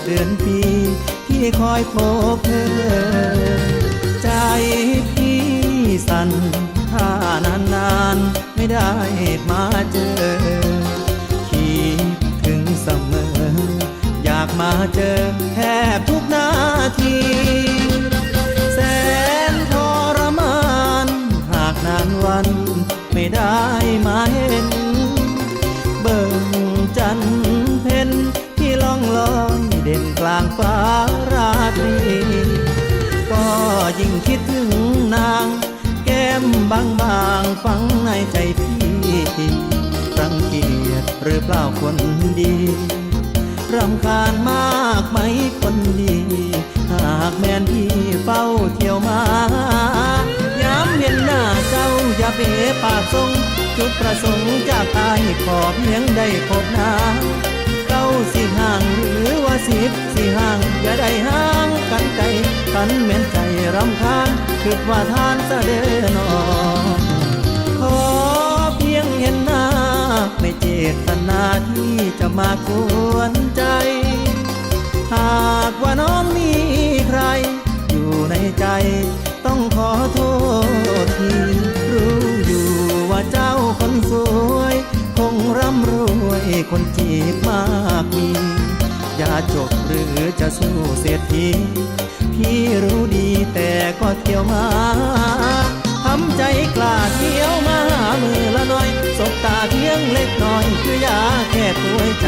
เดือนปีที่คอยพบเธอใจพี่สั่นถ้านานๆไม่ได้มาเจอคิดถึงเสมออยากมาเจอแทบทุกนาทีแสนทรมานหากนานวันไม่ได้มาเห็นเบิ่งจันทร์เพ็ญที่ล่องลอยเด่นกลางฟ้าราตรีก็ยิ่งคิดถึงนางแก้มบางๆฝังในใจพี่รังเกียจหรือเปล่าคนดีรำคาญมากไหมคนดีหากแม่นพี่เฝ้าเที่ยวมาย้ำเห็นหน้าเจ้าอย่าเป๋ปากทรงจุดประสงค์จากอายขอเพียงได้พบหน้าเก้าสิห่างหรือว่าสิห่างอย่าได้ห่างกันไกลกันเหม็นใจรำคาญคิดว่าทานเสด็จนอขอเพียงเห็นหน้าไม่เจตนาที่จะมากวนใจหากว่าน้องมีใครอยู่ในใจต้องขอโทษทีรู้อยู่ว่าเจ้าคนสวยคงร่ำรวยคนจีบมากมีอย่าจบหรือจะสู้เศรษฐีพี่รู้ดีแต่ก็เที่ยวมาทำใจกล้าเที่ยวมามือละน้อยสบตาเพียงเล็กน้อยคือยาแค่ป่วยใจ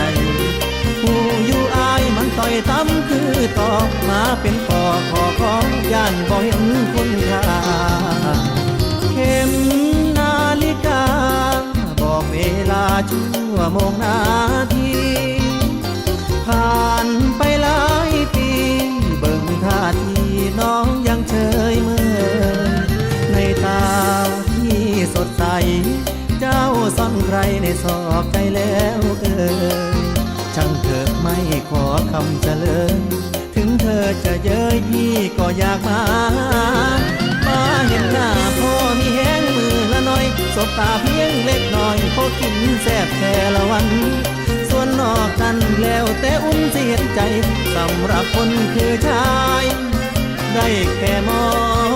ผู้อยู่อายมันต่อยตั้มคือตอกมาเป็นขอของย่านบ่เห็นคุณค่าเข็มนาฬิกาบอกเวลาชั่วโมงนาทีผ่านไปหลายปีเบิ่งท่าทีน้องยังเฉยเมื่อในตาที่สดใสเจ้าซ่อนใครในซอกใจแล้วช่างเถอะไม่ขอคำเฉลยถึงเธอจะเย้ยพี่ก็อยากมาเห็นหน้าพ่อมีแห้งมือละน้อยสบตาเพียงเล็กน้อยพอกินแซ่บแค่ละวันส่วนนอกนั้นแล้วแต่อุ่นเสียใจสำหรับคนคือชายได้แค่มอง